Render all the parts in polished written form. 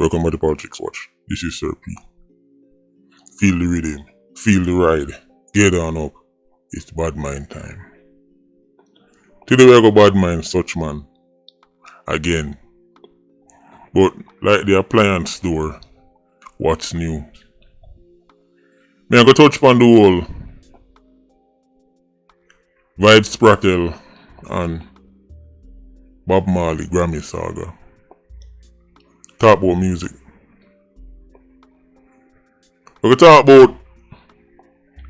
Welcome to the Politricks Watch. This is Sir P. Feel the rhythm, feel the ride, get on up. It's bad mind time. Today we go bad mind such man again. But like the appliance store, what's new? Me I go touch upon the whole Vybz Kartel and Bob Marley Grammy saga. Talk about music. We can talk about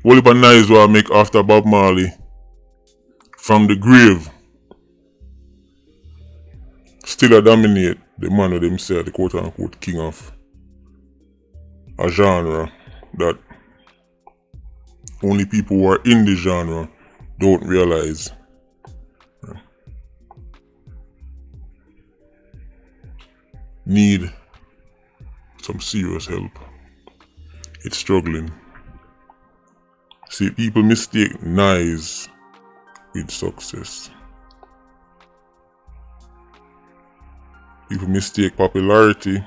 what heap of noise we make after Bob Marley from the grave still a dominate the man of themselves, the quote unquote king of a genre that only people who are in the genre don't realize. Need some serious help. It's struggling. See, people mistake nice with success. People mistake popularity,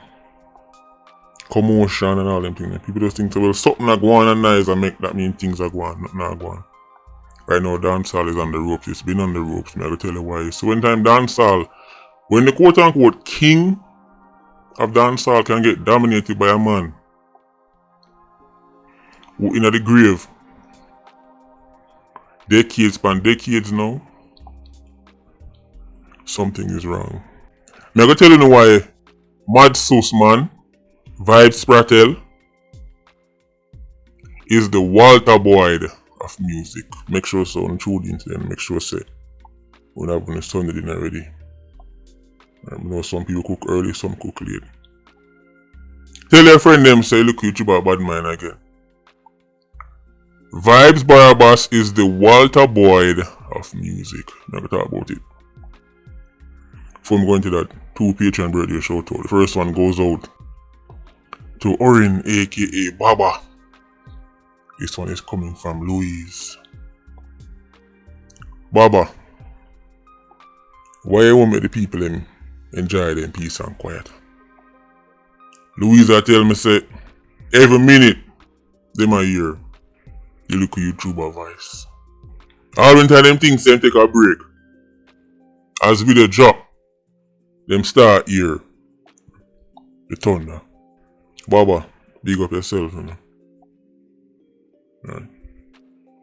commotion and all them things. People just think, well, something are going on nice and make that mean things are going, nothing are going. Right now, dancehall is on the ropes. It's been on the ropes. I will tell you why. So when time dancehall, when the quote unquote king of dancehall can get dominated by a man who in the grave decades now, something is wrong. I'm gonna tell you why Mad Sus man, Vybz Kartel, is the Walter Boyd of music. Make sure so on tuned into them, make sure say when I've been Sunday dinner ready. I know some people cook early, some cook late. Tell your friend them say look YouTuber bad mind again. Vybz Barabbas is the Walter Boyd of music. I'm gonna talk about it. Before I'm going to that, 2 Patreon birthday shout out. The first one goes out to Orin aka Baba. This one is coming from Louise. Baba, why you won't make the people enjoy them peace and quiet? Louisa tell me say every minute them a hear you look at YouTuber voice. All when time them things them take a break. As video drop, them start hear the thunder. Baba, big up yourself, you know. Right.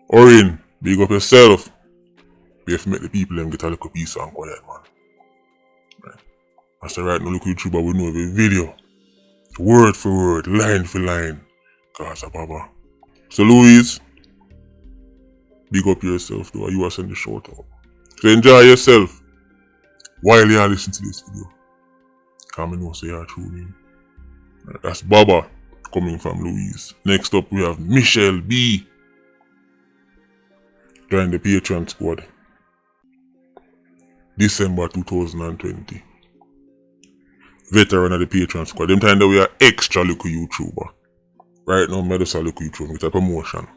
Orin, big up yourself. We have to make the people them get a little peace and quiet, man. Right. I say right now, look at YouTuber, we know every video. Word for word, line for line. Cause Baba. So Louise, big up yourself though, you are sending the shout out. So enjoy yourself while you are listening to this video. Cause I know say you are tuning in. Right, that's Baba coming from Louise. Next up we have Michelle B. Join the Patreon squad. December 2020. Veteran of the Patreon squad. Them time that we are extra little YouTuber. Right now, I just a little YouTuber. Get a promotion.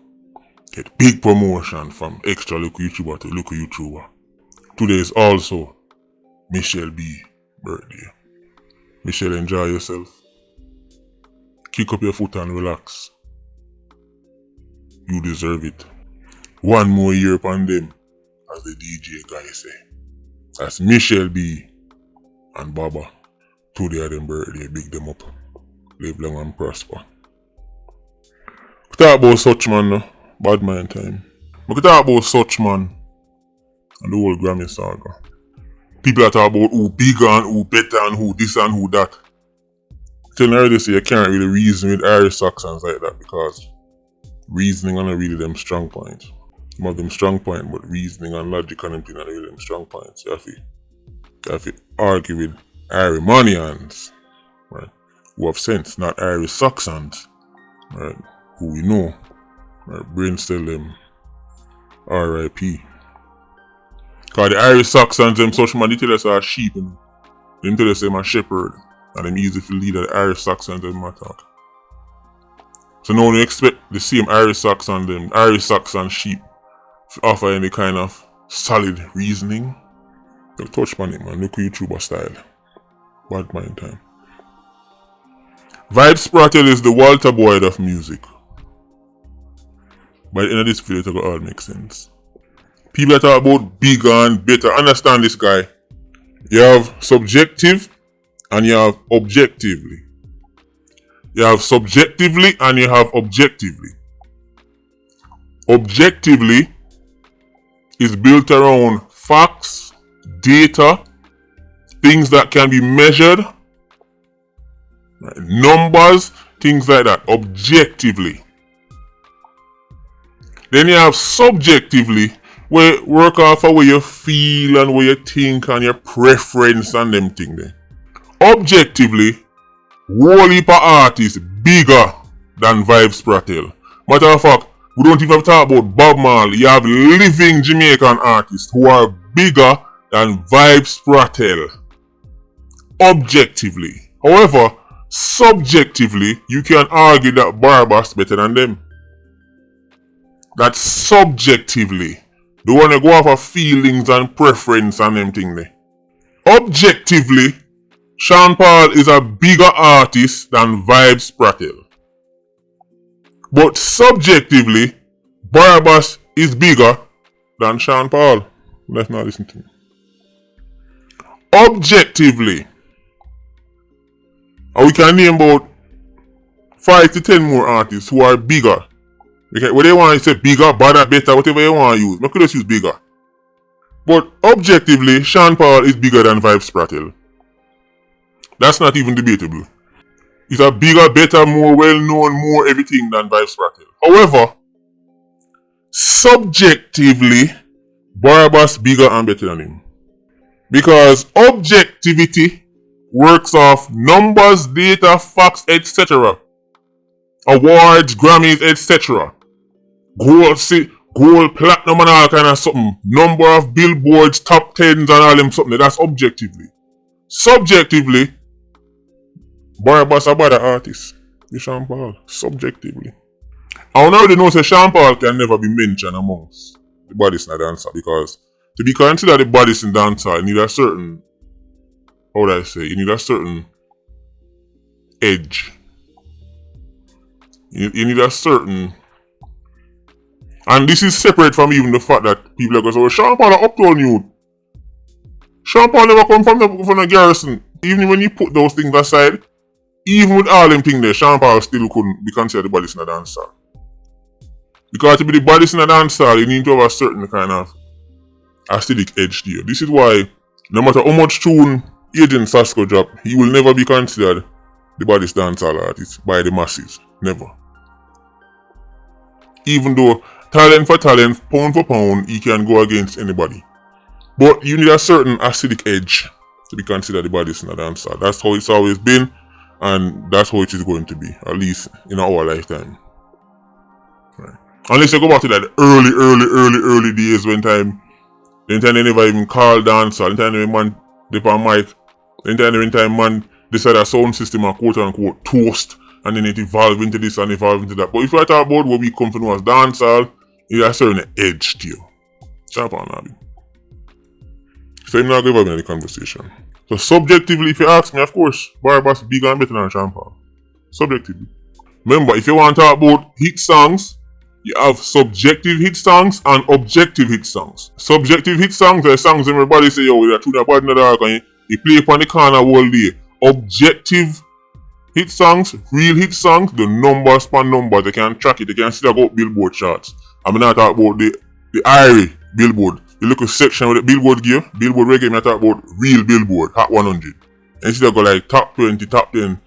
Get big promotion from extra little YouTuber to little YouTuber. Today is also Michelle B. birthday. Michelle, enjoy yourself. Kick up your foot and relax. You deserve it. One more year upon them, as the DJ guy say. That's Michelle B. and Baba. Today are them birthday, big them up. Live long and prosper. We talk about such man no? Bad mind time. We can talk about such man and the whole Grammy saga. People that talk about who bigger and who better and who this and who that. Till now they say you can't really reason with Irish Saxons like that because reasoning are not really them strong points. Some of them strong point, but reasoning and logic and everything are really them strong points. You have to argue with Irimanians, right, who have sense, not Irish Saxons, right, who we know, right, brain still them R.I.P. Cause the Irish Saxons, them such man, they tell us are sheep, you know. Them tell us them are shepherd, and them easy to lead the Irish Saxons them attack. So now we expect the same Irish Saxon sheep to offer any kind of solid reasoning. They'll touch on it, man. Look at YouTuber style. Bad mind time. Vybz Kartel is the Walter Boyd of music. By the end of this video, it will all make sense. People that talk about bigger and better, understand this guy. You have subjective and you have objectively. You have subjectively and you have objectively. Objectively is built around facts, data, things that can be measured, numbers, things like that, objectively. Then you have subjectively, where you work off of what you feel and what you think and your preference and them things there. Objectively, whole heap of artists bigger than Vybz Kartel. Matter of fact, we don't even talk about Bob Marley. You have living Jamaican artists who are bigger than Vybz Kartel. Objectively. However, subjectively, you can argue that Barbas better than them. That's subjectively. Don't want to go off of feelings and preference and them thing there. Objectively, Sean Paul is a bigger artist than Vybz Kartel. But subjectively, Barbas is bigger than Sean Paul. Let's not listen to me. Objectively, we can name about 5 to 10 more artists who are bigger. Okay, what they want to say bigger, better, better, whatever you want to use. I could just use bigger. But objectively, Sean Paul is bigger than Vybz Kartel. That's not even debatable. He's a bigger, better, more well-known, more everything than Vybz Kartel. However, subjectively, Barbas bigger and better than him. Because objectivity works off numbers, data, facts, etc. Awards, Grammys, etc. Gold, platinum and all kind of something. Number of billboards, top 10s and all them something. That's objectively. Subjectively, Barbas a better artist than Sean Paul. Subjectively. I already know that Sean Paul can never be mentioned amongst the baddest in the dancer, because to be considered the baddest in dancer, you need a certain, how would I say, you need a certain edge. You need a certain, and this is separate from even the fact that people are going to say, Sean Paul are uptown youth. Sean Paul never come from the garrison. Even when you put those things aside, even with all them things there, Sean Paul still couldn't be considered the baddest in the dancer. Because to be the baddest in the dancer, you need to have a certain kind of aesthetic edge to you. This is why, no matter how much tune Agent Sasko drop, he will never be considered the baddest dancehall artist by the masses. Never. Even though talent for talent, pound for pound, he can go against anybody. But you need a certain aesthetic edge to be considered the baddest in the dancer. That's how it's always been, and that's how it is going to be, at least in our lifetime. Right. Unless you go back to that early days when they never even call dancer, then time man dip on mic, then time man decide a sound system and quote unquote toast, and then it evolve into this and evolve into that. But if I talk about what we come to know as dancehall, it has a certain edge to you. Sharp on that. So I'm not going to have any conversation. So subjectively, if you ask me, of course, Barbas bigger and better than Sean Paul. Subjectively. Remember, if you want to talk about hit songs, you have subjective hit songs and objective hit songs. Subjective hit songs are songs everybody say, yo, you're too bad in the dark and you play upon the corner all day. Objective hit songs, real hit songs, the numbers per numbers, they can track it, they can still go Billboard charts. I'm not talking about the Irie Billboard. The little section with the Billboard gear, Billboard reggae, I'm talking about real Billboard, Hot 100. And still go like top 20, top 10.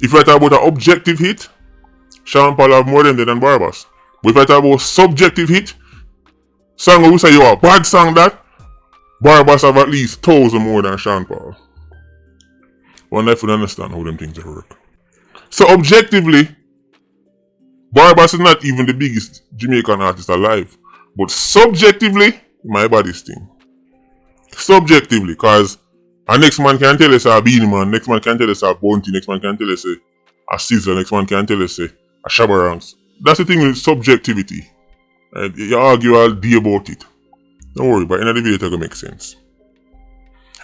If I talk about an objective hit, Sean Paul have more than Barbas. But if I talk about subjective hit, song who say you are a bad song that, Barbas have at least 1,000 more than Sean Paul. One life would understand how them things work. So objectively, Barbas is not even the biggest Jamaican artist alive. But subjectively, my body's thing. Subjectively, because a next man can tell us a Beanie Man, next man can tell us a Bounty, next man can tell us a Sizzler, next man can tell us a Shabarangs. That's the thing with subjectivity. You argue all day about it. Don't worry, but in the video it's going to make sense.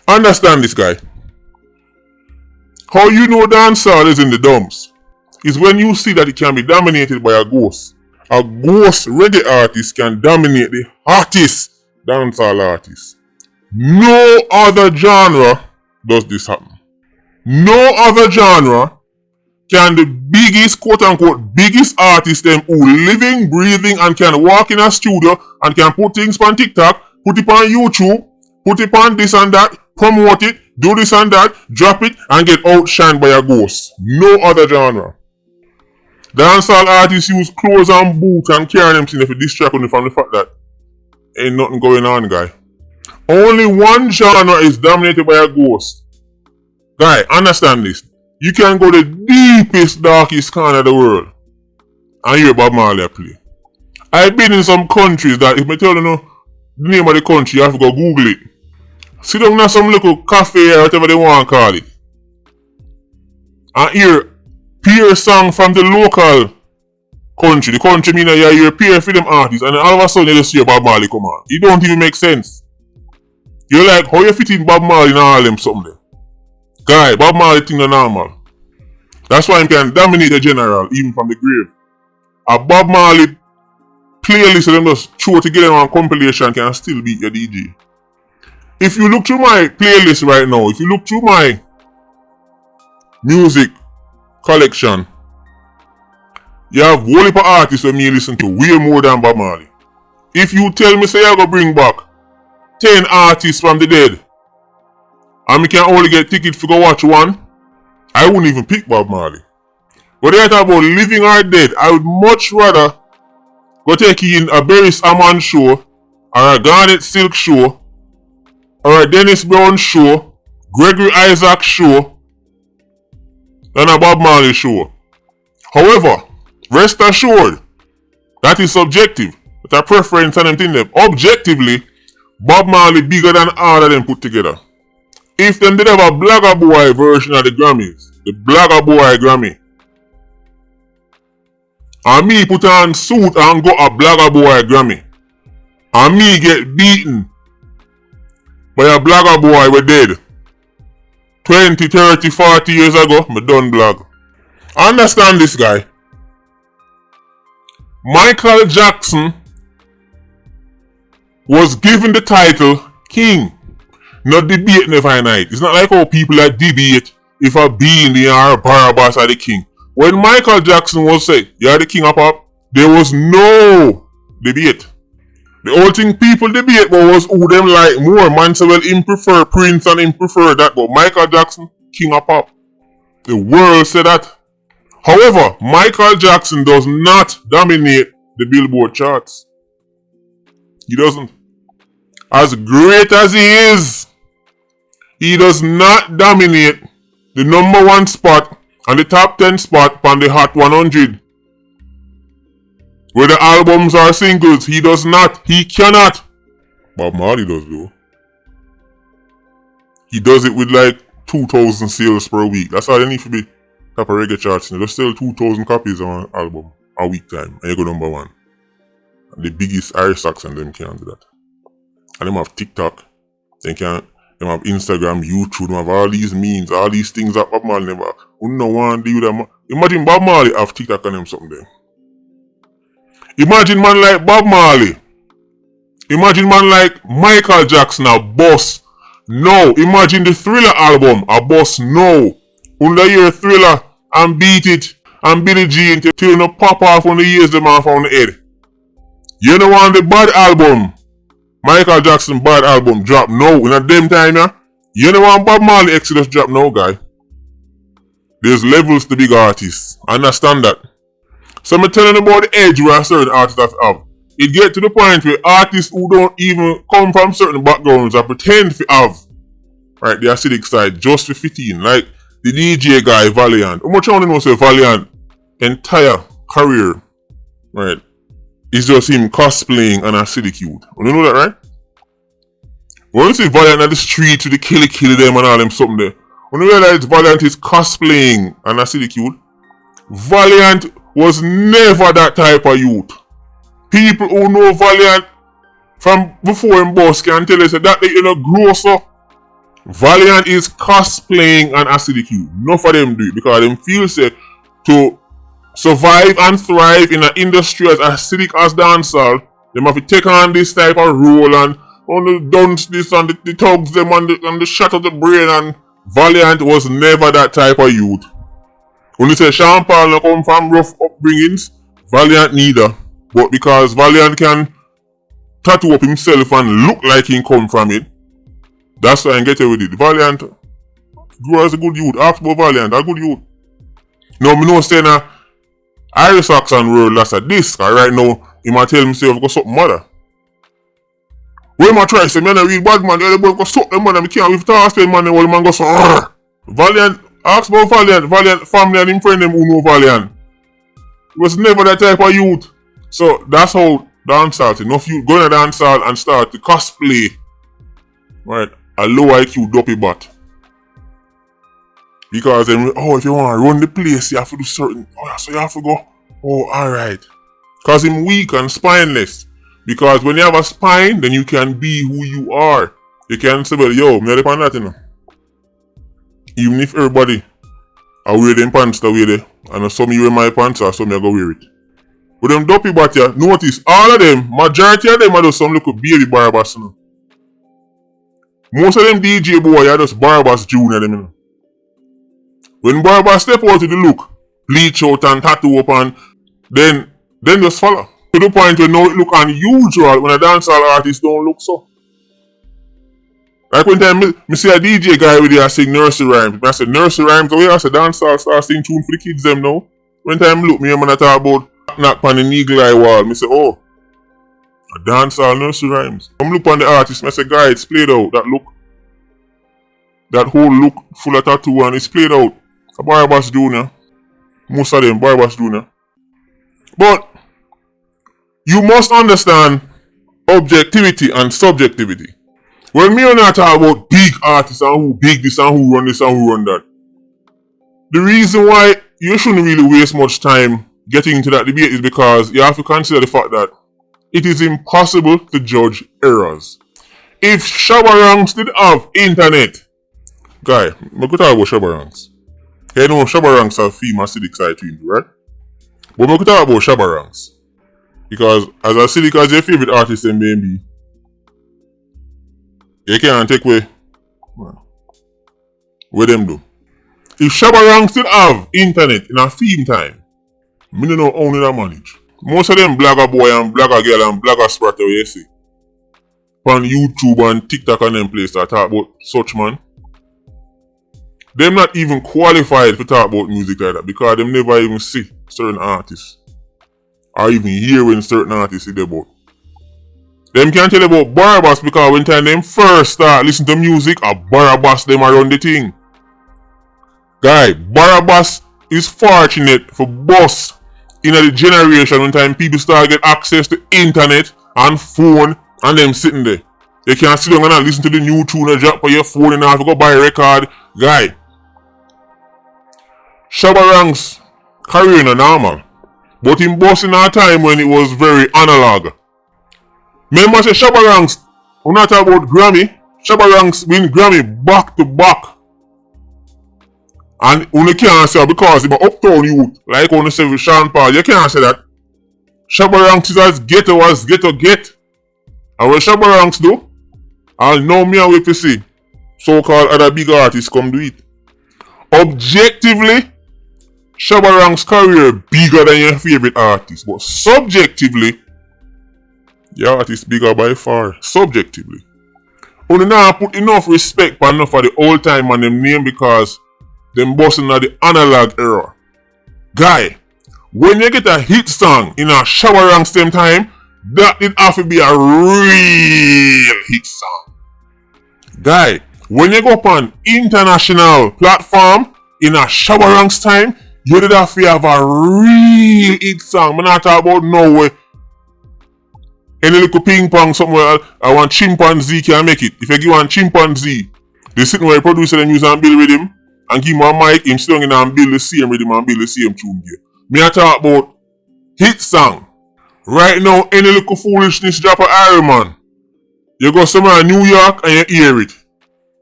Understand this guy. How you know dancehall is in the dumps is when you see that it can be dominated by a ghost. A ghost reggae artist can dominate the hottest dancehall artist. No other genre does this happen. No other genre can the biggest, quote-unquote, biggest artist them who living, breathing, and can walk in a studio and can put things on TikTok, put it on YouTube, put it on this and that, promote it, do this and that, drop it, and get outshined by a ghost. No other genre. Dancehall artists use clothes and boots and carry them to distract you from the fact that ain't nothing going on, guy. Only one genre is dominated by a ghost. Guy, understand this. You can go to the deepest, darkest corner of the world and hear Bob Marley play. I've been in some countries that if I tell you the name of the country, you have to go Google it. Sit down in some little cafe or whatever they want to call it and hear song from the local country. The country mean that you hear peer for them artists and then all of a sudden you just hear Bob Marley come on. It don't even make sense. You're like, how you fit in Bob Marley in all them something there? Guy, Bob Marley thing is normal. That's why he can dominate the general, even from the grave. A Bob Marley playlist of them just throw together on compilation can still beat your DJ. If you look through my playlist right now, if you look through my music collection, you have whole heap of artists that me listen to way more than Bob Marley. If you tell me say you're going to bring back 10 artists from the dead, and we can only get tickets to go watch one, I wouldn't even pick Bob Marley. But they talk about living or dead, I would much rather go take in a Beres Hammond show, or a Garnet Silk show, or a Dennis Brown show, Gregory Isaac show, than a Bob Marley show. However, rest assured, that is subjective. It's a preference and them. Objectively, Bob Marley bigger than all of them put together. If them did have a Blagger Boy version of the Grammys, the Blagger Boy Grammy, and me put on suit and go a Blagger Boy Grammy, and me get beaten by a Blagger Boy we dead 20, 30, 40 years ago, me done blag. Understand this, guy. Michael Jackson was given the title King. Not debating every night. It's not like how people that debate if a Beanie or a Barabbas are the king. When Michael Jackson was said, you're the king of pop, there was no debate. The only thing people debate was who them like more. Man say, well, him prefer Prince and him prefer that, but Michael Jackson, king of pop. The world said that. However, Michael Jackson does not dominate the Billboard charts. He doesn't. As great as he is, he does not dominate the number 1 spot and the top 10 spot on the Hot 100. Whether albums or singles, he does not. He cannot. Bob Marley does though. He does it with like 2,000 sales per week. That's all they need to be top of reggae charts. They just sell 2,000 copies on an album a week time and you go number 1. And the biggest Irish acts and them can't do that. And them have TikTok. Them have Instagram, YouTube, them have all these memes, all these things that Bob Marley never. Who no one do that. Imagine Bob Marley have TikTok on them something there. Imagine man like Bob Marley. Imagine man like Michael Jackson, a boss. No. Imagine the Thriller album, a boss. No. Under your Thriller and Beat It and Billie Jean till you no pop off on the ears them off on the head. You know want the bad album. Michael Jackson bad album drop now. In a damn time, yeah? You know want Bob Marley Exodus drop now, guy. There's levels to big artists. Understand that. So I'm telling about the edge where certain artists have. It get to the point where artists who don't even come from certain backgrounds or pretend to have, right, the acidic side just for 15. Like the DJ guy, Valiant. How much I want to know say Valiant entire career, right, is just him cosplaying an acidic youth. You know that, right? When you see Valiant on the street with the kill them and all them something there, when you realize Valiant is cosplaying an acidic youth, Valiant was never that type of youth. People who know Valiant from before him boss can tell us that they grow so. Valiant is cosplaying an acidic youth. Enough of them do it because them feel say to survive and thrive in an industry as acidic as dancehall, them have to take on this type of role and on the dunce this and the thugs them and the shot of the brain, and Valiant was never that type of youth. When you say Sean Paul no come from rough upbringings, Valiant neither. But because Valiant can tattoo up himself and look like he come from it, that's why I get away with it. Valiant grew as a good youth. Ask about Valiant, a good youth. No, me no say na Irish Saxon world that's a disc. Right now, he might tell himself go something mother. When I try say, man, I real bad man, they both go suck them man, I can't with toss them man, all man go so Valiant, ask about Valiant family and him friend them who know Valiant. He was never that type of youth. So that's how dancehall, enough youth go in a dancehall and start to cosplay. Right, a low IQ dopey bot. Because then, if you want to run the place, you have to do certain, so you have to go, alright. Because him weak and spineless. Because when you have a spine, then you can be who you are. You can say, well, yo, me depend on that, you know. Even if everybody I wear them pants the way they, and some you wear my pants or some I go wear it. But them dopey bot here, notice, all of them, majority of them are just some little baby Barabbas, you know. Most of them DJ boy are just Barabbas Junior, them, you know. When Barabbas step out to the look, bleach out and tattoo up and then just follow. To the point where now it look unusual when a dancehall artist don't look so. Like when time me see a DJ guy with there sing nursery rhymes. I said nursery rhymes, I said dancehall start sing tune for the kids them now. When time look me and I talk about knock on the eagle eye wall, me say a dancehall nursery rhymes. I'm look on the artist, I say guy it's played out, that look. That whole look full of tattoo and it's played out. A Barabbas Junior. Most of them Barabbas Junior. But you must understand objectivity and subjectivity. When me and I talk about big artists and who big this and who run this and who run that, the reason why you shouldn't really waste much time getting into that debate is because you have to consider the fact that it is impossible to judge errors. If Shabarangs did have internet, guy, I'm going to talk about Shabarangs. You know Shabarangs have female acidic side to him, right? But I'm going to talk about Shabarangs. Because as acidic as your favorite artist in B&B, you can't take away what them do. If Shabarangs still have internet in a theme time, I don't know how they manage. Most of them blogger boy and blogger girl and blogger spratter you see on YouTube and TikTok and them place that talk about such man. Them not even qualified to talk about music like that because them never even see certain artists. Or even hear when certain artists say about. Them can't tell about Barabbas because when time them first start listening to music, a Barabbas them around the thing. Guy, Barabbas is fortunate for boss in the generation when time people start get access to internet and phone and them sitting there. They can't sit down and listen to the new tune and drop on your phone and have to go buy a record. Guy, Shabarangs career is normal. But in boss in a time when it was very analog. Remember say Shabarangs, we're not talking about Grammy. Shabarangs win Grammy back to back. And you can't say because he's an uptown youth, like when you say with Sean Paul, you can't say that. Shabarangs is as ghetto get. And what Shabarangs do, I'll know me and wait to see so-called other big artists come do it. Objectively, Shabarangs' career bigger than your favorite artist, but subjectively, your artist bigger by far. Subjectively, you now put enough respect for enough of the old time on them name because them bossing at the analog era. Guy, when you get a hit song in a Shabarangs same time, that did have to be a real hit song. Guy, when you go up on international platform in a Shabarangs time, you did have to have a real hit song. I'm not talking about no way. Any little ping pong somewhere, I want chimpanzee can make it. If you give one chimpanzee, they sitting where the producer them use and build with him, and give him a mic, him still in and build the same rhythm and build the same tune here. Me I talk about hit song. Right now, any little foolishness drop a Iron Man. You go somewhere in New York and you hear it.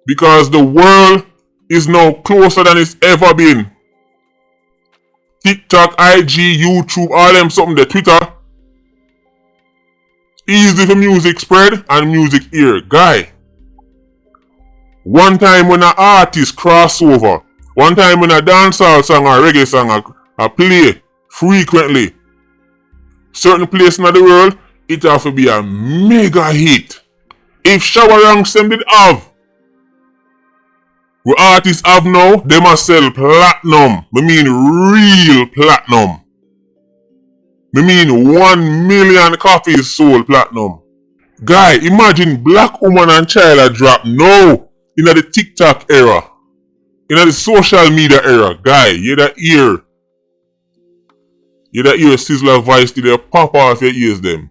Because the world is now closer than it's ever been. TikTok, IG, YouTube, all them something there, Twitter. Easy for music spread and music hear. Guy. One time when an artist crossover, one time when a dancehall song or reggae song I play frequently, certain place in the world, it have to be a mega hit. If shower ranks them did have, what artists have now, they must sell platinum. I mean real platinum. I mean 1 million copies sold platinum. Guy, imagine black woman and child are drop now in the TikTok era. In the social media era. Guy, you that ear. You that ear sizzler voice till they pop off your ears them.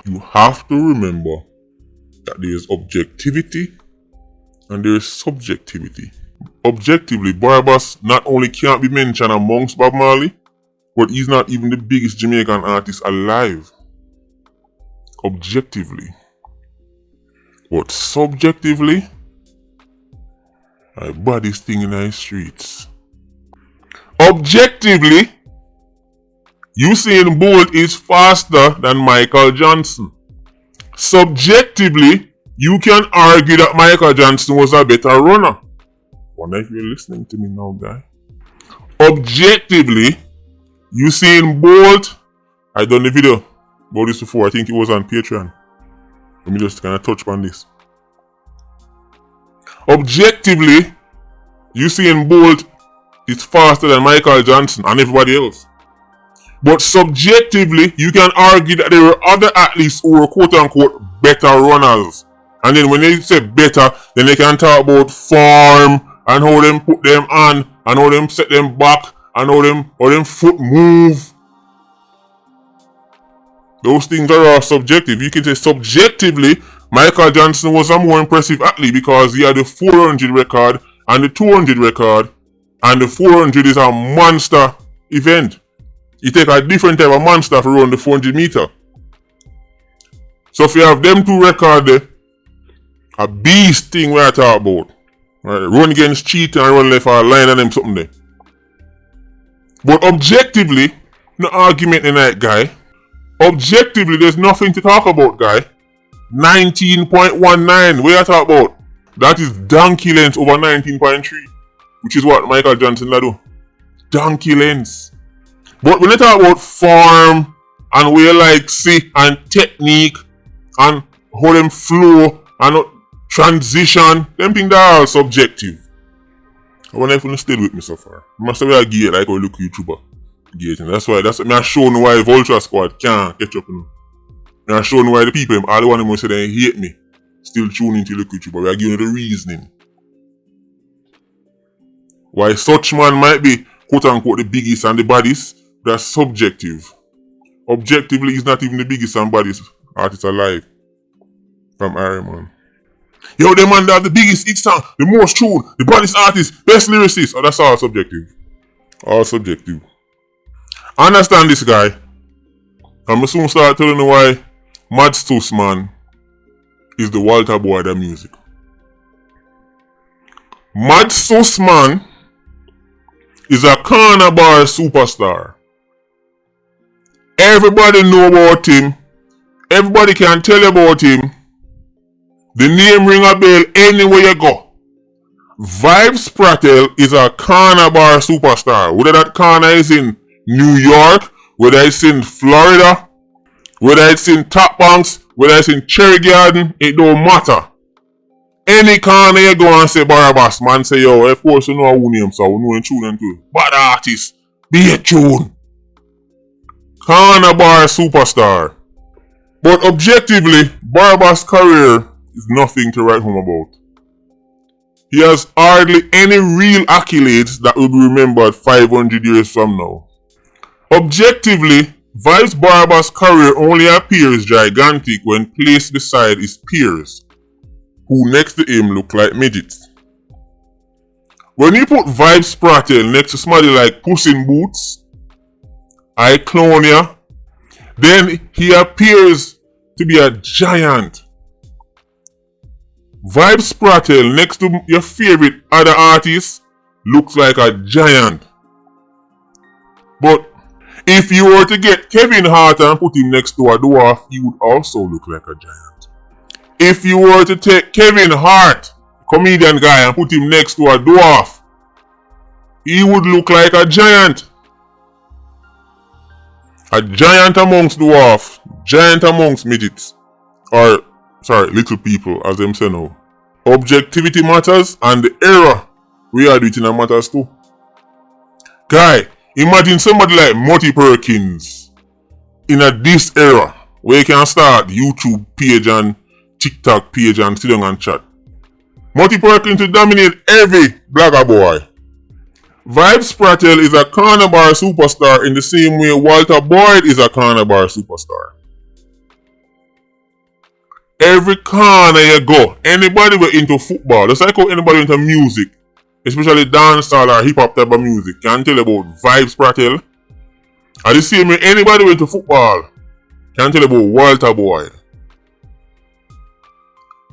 You have to remember that there is objectivity and there is subjectivity. Objectively, Vybz not only can't be mentioned amongst Bob Marley, but he's not even the biggest Jamaican artist alive. Objectively. But subjectively, I body thing in the streets. Objectively, Usain Bolt is faster than Michael Johnson. Subjectively, you can argue that Michael Johnson was a better runner. Wonder if you're listening to me now, guy. Objectively, Usain Bolt, I done the video about this before. I think it was on Patreon. Let me just kind of touch on this. Objectively, Usain Bolt is faster than Michael Johnson and everybody else. But subjectively, you can argue that there were other athletes who were quote-unquote better runners. And then when they say better, then they can talk about form and how them put them on and how them set them back and how them foot move. Those things are all subjective. You can say subjectively, Michael Johnson was a more impressive athlete because he had the 400 record and the 200 record, and the 400 is a monster event. You take a different type of monster to run the 400 meter. So if you have them two records there, a beast thing we are talking about. Right? Run against cheating and run left or line and them something there. But objectively, no argument in that guy. Objectively, there's nothing to talk about, guy. 19.19, we are talking about. That is donkey length over 19.3. Which is what Michael Johnson do. Donkey length. But when they talk about form and way like see and technique and how them flow and transition, them things are all subjective. I wonder if you stay with me so far. I must have a gear like a look YouTuber. That's why I'm showing why Vulture Squad can't catch up. I'm showing why the people, all the one of them say they hate me, still tune into look YouTuber. We are giving you the reasoning. Why such man might be quote unquote the biggest and the baddest. That's subjective. Objectively, he's not even the biggest and baddest artist alive. From Iron Man. Yo, the man that the biggest hit song, the most tune, the baddest artist, best lyricist. Oh, that's all subjective. All subjective. I understand this guy. I'm soon start telling you why Mad Stuss Man is the Walter Boy of the music. Mad Stuss Man is a corner bar superstar. Everybody know about him. Everybody can tell about him. The name ring a bell anywhere you go. Vybz Kartel is a corner bar superstar. Whether that corner is in New York, whether it's in Florida, whether it's in Top Banks, whether it's in Cherry Garden, it don't matter. Any corner you go and say Vybz, man say yo, of course you know who name so we know in tune and too. Bad artist, be a tune. Corner bar superstar. But objectively, Vybz's career is nothing to write home about. He has hardly any real accolades that will be remembered 500 years from now. Objectively, Vybz's career only appears gigantic when placed beside his peers, who next to him look like midgets. When you put Vybz Kartel next to somebody like Puss in Boots, Iclonia, then he appears to be a giant. Vybz Kartel next to your favorite other artist looks like a giant. But if you were to get Kevin Hart and put him next to a dwarf, he would also look like a giant. If you were to take Kevin Hart, comedian guy, and put him next to a dwarf, he would look like a giant. A giant amongst dwarf, giant amongst midgets. Or, sorry, little people, as them say now. Objectivity matters, and the era we are doing it matters too. Guy, imagine somebody like Morty Perkins in this era where you can start YouTube page and TikTok page and sit down and chat. Morty Perkins will dominate every blogger boy. Vybz Kartel is a corner bar superstar in the same way Walter Boyd is a corner bar superstar. Every corner you go, anybody who into football, just like how anybody into music, especially dancehall or hip hop type of music, can tell about Vybz Kartel. At the same way, anybody who into football can tell about Walter Boyd.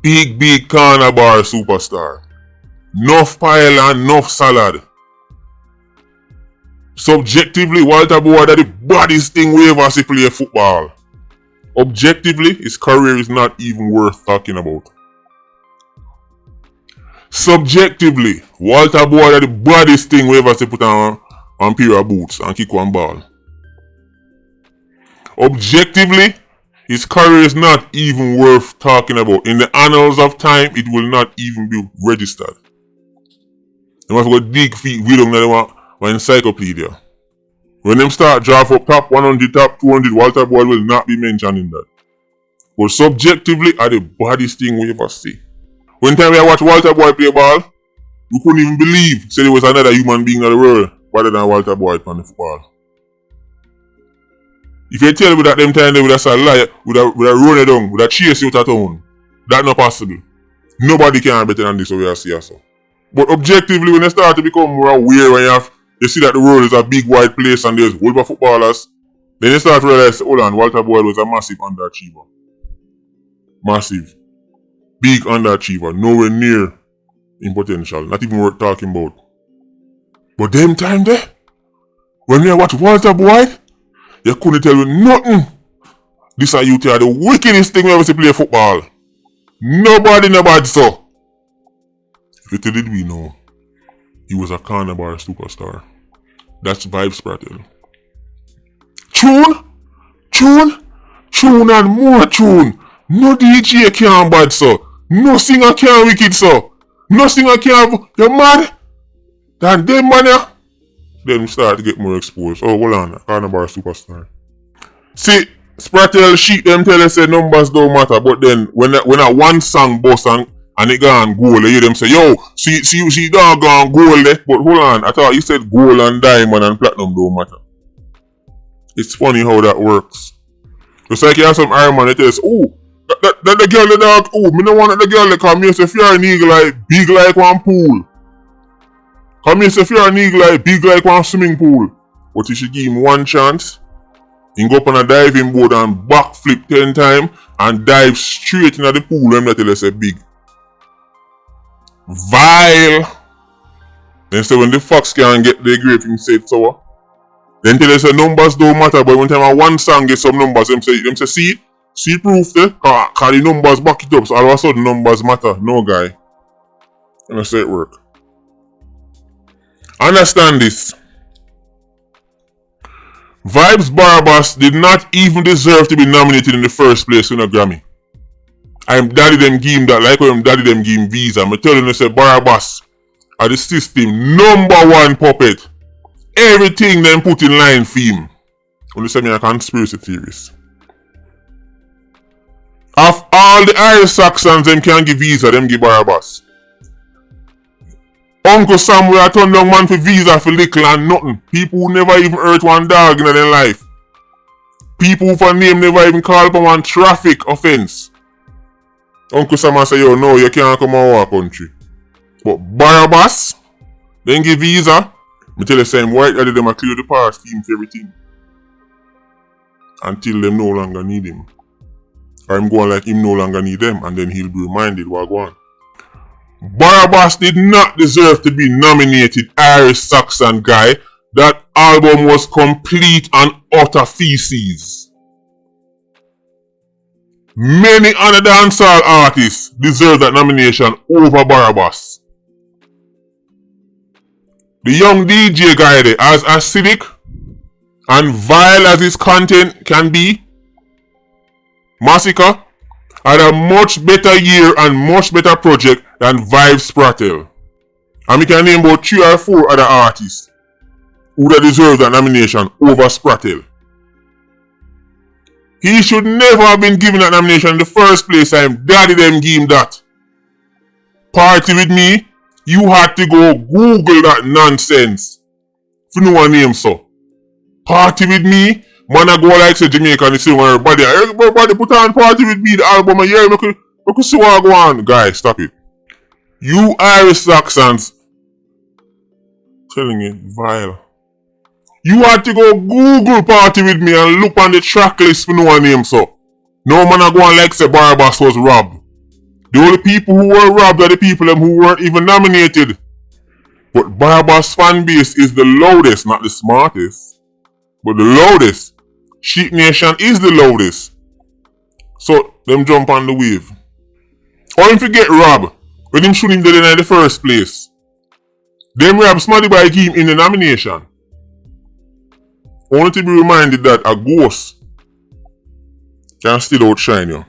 Big corner bar superstar. Enough pile and enough salad. Subjectively, Walter Boyd is the baddest thing we ever see play football. Objectively, his career is not even worth talking about. Subjectively, Walter Boyd is the baddest thing we ever see put on pair of boots and kick one ball. Objectively, his career is not even worth talking about. In the annals of time, it will not even be registered. You must go dig feet with them one encyclopedia. When them start draft up top 100, top 200, Walter Boyd will not be mentioned in that. But subjectively, are the baddest thing we ever see. When time we watch Walter Boyd play ball, we couldn't even believe there was another human being in the world rather than Walter Boyd on the football. If you tell me that them time they would have said lie, would have run it down, would have chased you out of town, that's not possible. Nobody can better than this, so we are see so. But objectively, when they start to become more aware, when you see that the world is a big wide place and there's whole of footballers, then you start to realize, hold on, Walter Boyd was a massive underachiever. Massive. Big underachiever. Nowhere near in potential. Not even worth talking about. But them time there, when you watch Walter Boyd, you couldn't tell me nothing. This are you are the wickedest thing we ever see play football. Nobody so. Little did we know, he was a corner bar superstar. That's Vybz Kartel. Tune and more tune. No DJ can bad so. No singer can wicked so. No singer can, you mad? Then them man ya. Then start to get more exposed. Oh, hold on, corner bar superstar. See, Kartel sheet them tell us say numbers don't matter, but then when a one song boss and it gone gold, you hear them say, yo, see that gone gold there. But hold on, I thought you said gold and diamond and platinum don't matter. It's funny how that works. Just like you have some Iron Man that tells, oh, that the girl the dog, oh, me no want the girl that come here say if you're an eagle like big like one pool. Come here say if you're an eagle like big like one swimming pool. But you should give him one chance. He go up on a diving board and backflip 10 times and dive straight into the pool and that tell us say big. Vile. Then say when the fox can't get the grape, him say it's sour. Then tell us the numbers don't matter, but when time one song get some numbers, them say see proof there, cause the numbers back it up, so all of a sudden numbers matter. No guy. And I say it work. Understand this. Vybz Barabbas did not even deserve to be nominated in the first place in a Grammy. I'm daddy them give him that like when daddy them give him visa. I'm telling you, say Barabbas are the system #1 puppet. Everything them put in line for him. Only say me a conspiracy theorist. Of all the Irish Saxons them can give visa, them give Barabbas. Uncle Samuel turned down man for visa for little and nothing. People who never even hurt one dog in their life. People who for name never even call upon one traffic offense. Uncle Samuel say, yo, no, you can't come out of our country. But Barabbas, then give visa. Me tell you, same white daddy them a clear the path for him for everything. Until them no longer need him. Or him going like him no longer need them, and then he'll be reminded what go on. Barabbas did not deserve to be nominated Irish Saxon guy. That album was complete and utter feces. Many other dancehall artists deserve that nomination over Barabbas. The young DJ guy there, as acidic and vile as his content can be, Massacre had a much better year and much better project than Vybz Kartel. And we can name about 3 or 4 other artists who would have deserved that nomination over Spratel. He should never have been given that nomination in the first place. I'm daddy them give him that. Party with me, you had to go Google that nonsense. If you know a name so. Party with me, man I go like say Jamaican and say everybody put on Party with me, the album a year, we could see what go on. Guys, stop it. You Irish Saxons, telling you, vile. You had to go Google Party with me and look on the track list for no one name so. No man a go on like say Barabbas was robbed. The only people who were robbed are the people who weren't even nominated. But Barabbas fan base is the loudest, not the smartest. But the loudest. Sheep Nation is the loudest. So them jump on the wave. Or if you get robbed, when him shoot him dead in the first place. Them rob Smarty by him in the nomination. Only to be reminded that a ghost can still outshine you.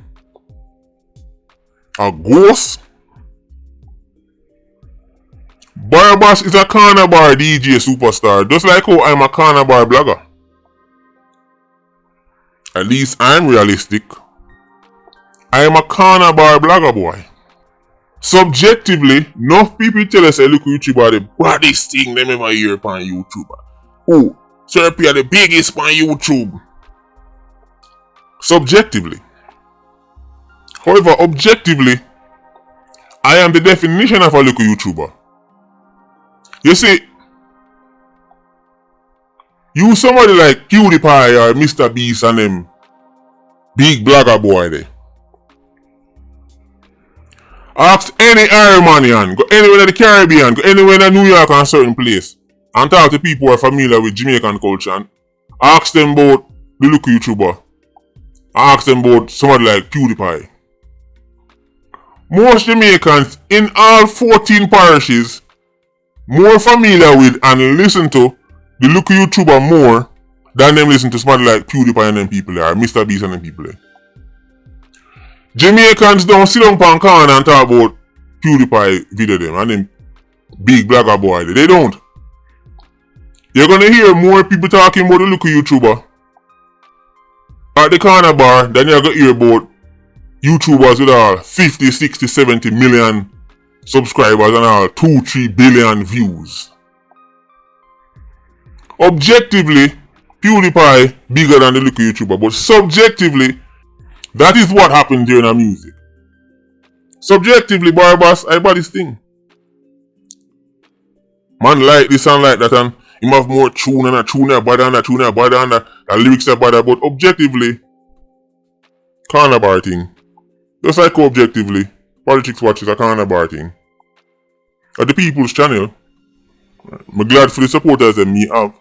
A ghost? Barabbas is a corner bar DJ superstar, just like how I'm a corner bar blogger. At least I'm realistic. I am a corner bar blogger boy. Subjectively, enough people tell us a look YouTuber are the baddest thing them ever hear upon YouTube. Oh, Syrupy are the biggest on YouTube. Subjectively. However, objectively, I am the definition of a local YouTuber. You see, you somebody like PewDiePie or Mr. Beast and them big blogger boy there. Ask any Iranian, go anywhere in the Caribbean, go anywhere in New York or a certain place, and talk to people who are familiar with Jamaican culture and ask them about the local YouTuber. Ask them about somebody like PewDiePie. Most Jamaicans in all 14 parishes more familiar with and listen to the local YouTuber more than them listen to somebody like PewDiePie and them people there, or Mr. Beast and them people there. Jamaicans don't sit down on corner and talk about PewDiePie video them and them big blogger boy. They don't. You're gonna hear more people talking about the local YouTuber at the corner bar than you're gonna hear about YouTubers with all 50, 60, 70 million subscribers and all 2-3 billion views. Objectively, PewDiePie bigger than the local YouTuber, but subjectively, that is what happened during our music. Subjectively, Barabbas, I bought this thing. Man like this and like that, and him have more tune and a tune there, bad and a tune there, bad and the lyrics are bad, but objectively, corner bar thing. Just like objectively, Politricks watches a corner bar thing. At the People's Channel, I'm glad for the supporters that me have.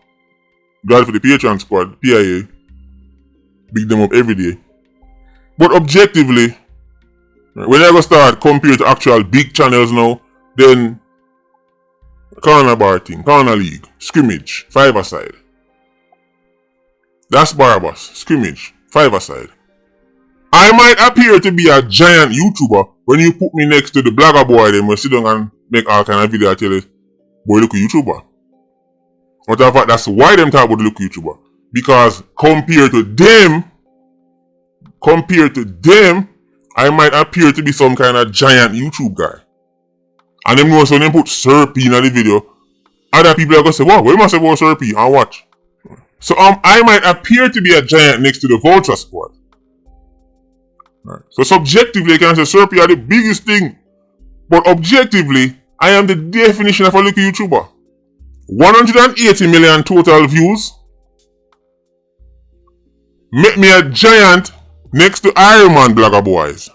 Glad for the Patreon squad, PIA. Big them up every day. But objectively, when I go start compare to actual big channels now, then corner bar thing, corner league, scrimmage, 5-a-side. That's Barabbas, scrimmage, 5-a-side. I might appear to be a giant YouTuber when you put me next to the blogger boy then we sit down and make all kind of video and tell you, boy, look at YouTuber. Matter of fact, that's why them talk about the look YouTuber. Because compared to them, I might appear to be some kind of giant YouTube guy. And them know so them put Syrupy in the video. Other people are going to say, wow, what you must say about Syrupy? And watch. So I might appear to be a giant next to the Vulture squad. Right. So subjectively, I can say Syrupy are the biggest thing. But objectively, I am the definition of a local YouTuber. 180 million total views. Make me a giant next to Iron Man blogger boys.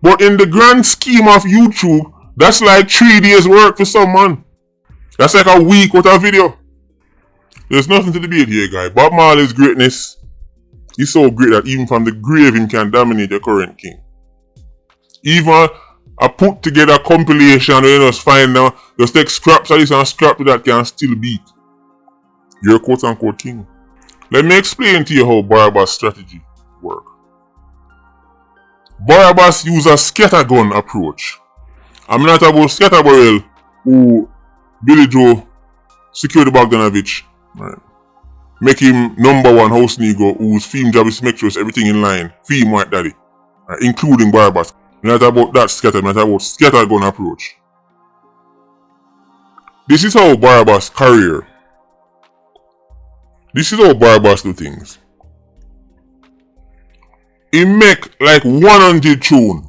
But in the grand scheme of YouTube, That's like 3 days work for some man. That's like a week with a video. There's nothing to debate here, guy. Bob Marley's greatness is so great that even from the grave him can dominate the current king. Even a put together compilation where you just find now, just take scraps of this and scrap to that can still beat your quote unquote king. Let me explain to you how Barabbas' strategy works. Barabbas use a scattergun approach. I'm not about Scatterbarrel who Billy Joe secured Bogdanovich. Right. Make him #1 house nigga whose theme job is to make sure everything in line. Theme white daddy. Right. Including Barabbas. I'm not about that scatter, I'm not about scattergun approach. This is how Barabbas career. This is how Barabbas do things. He make like 100 tune.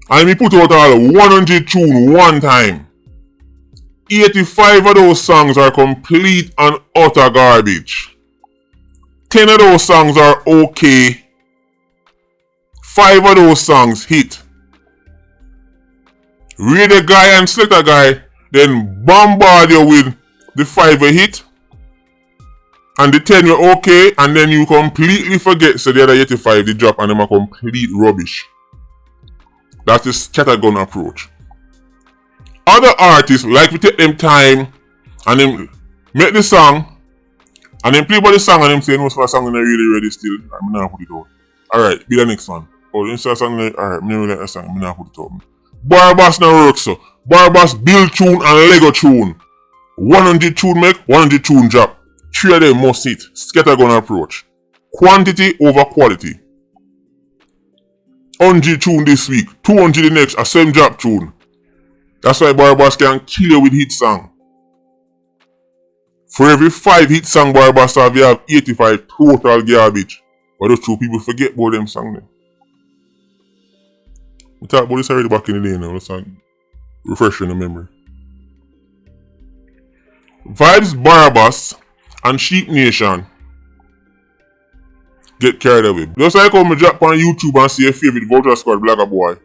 And he put out all 100 tune one time. 85 of those songs are complete and utter garbage. 10 of those songs are okay. 5 of those songs hit. Read a guy and select a guy, then bombard you with the 5 a hit. And the 10 you're okay, and then you completely forget so the other 85 they drop and them are complete rubbish. That's the scattergun approach. Other artists like to take them time and them make the song and then play by the song and them say no for a song and they're really ready still. I'm not put it out. Alright, be the next one. Oh, you say a song like alright, I'm not really like a song, I'm not put it out. Barabbas now work so. Barabbas build tune and Lego tune. 100 tune make, 100 tune drop. 3 of them must hit. Scattergun approach. Quantity over quality. 100 tune this week, 200 the next, a same drop tune. That's why Barabbas can kill you with hit song. For every 5 hit song Barabbas have, you have 85 total garbage. But those 2 people forget about them song then. We talked about this already back in the day now. Let's refreshing the memory. Vybz, Barabbas, and Sheep Nation get carried away. Just like how I drop on YouTube and see a favorite Vulture Squad Blagger boy.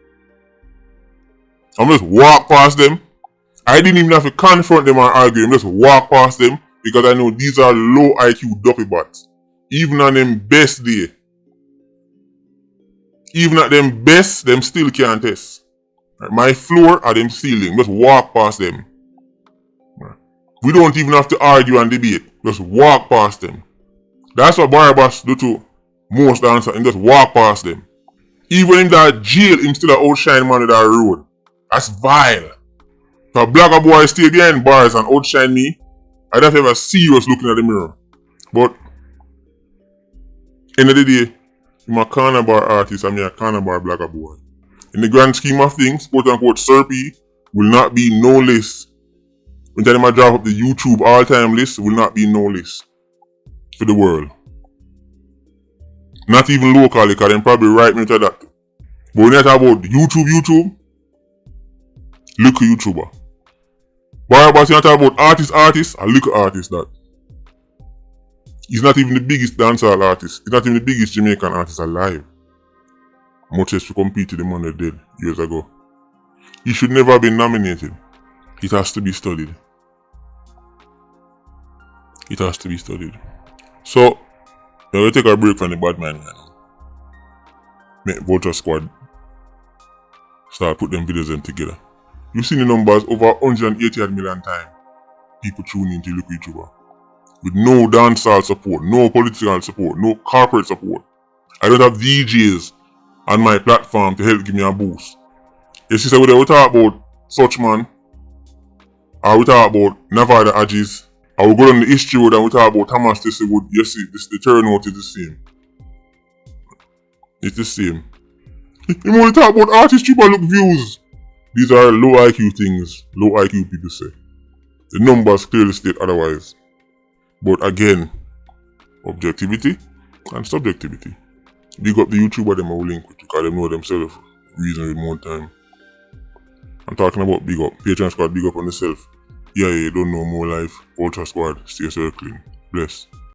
I'm just walk past them. I didn't even have to confront them or argue. I'm just walk past them because I know these are low IQ duppy bots. Even on them best day. Even at them best, them still can't test. My floor are them ceiling. Just walk past them. We don't even have to argue and debate. Just walk past them. That's what Barabbas do to most dancers and just walk past them. Even in that jail, him still outshine man on that road. That's vile. If a blagger boy stay behind bars and outshine me, I'd have to have a serious looking at the mirror. But end of the day, I'm a corner bar artist and I'm a corner bar blagger boy. In the grand scheme of things, quote unquote Serpy will not be no list. When time I drop up the YouTube all-time list, will not be no list for the world. Not even locally, because they probably write me to that. But when you talk about YouTube, look at YouTuber. Barabbas, you talk about artist, a little artist that. He's not even the biggest dancehall artist. He's not even the biggest Jamaican artist alive. Much as to compete with the man that dead years ago. He should never have been nominated. It has to be studied. It has to be studied. So, now we'll take a break from the bad man. Make Vulture Squad start put them videos them together. You've seen the numbers over 188 million times. People tune into look YouTuber. With no dancehall support, no political support, no corporate support. I don't have DJs on my platform to help give me a boost. You see, so we talk about such man, or we talk about Nevada Adjis, or we go down the history road and we talk about Thomas Tissewood. You see, the turnout is the same. It's the same. You only talk about artistry but look views. These are low IQ things, low IQ people say. The numbers clearly state otherwise. But again, objectivity and subjectivity. Big up the YouTuber them I will link with because they know themselves reason with more time. I'm talking about big up. Patreon Squad, big up on yourself. Yeah, you don't know more life. Ultra Squad, stay circling. Bless.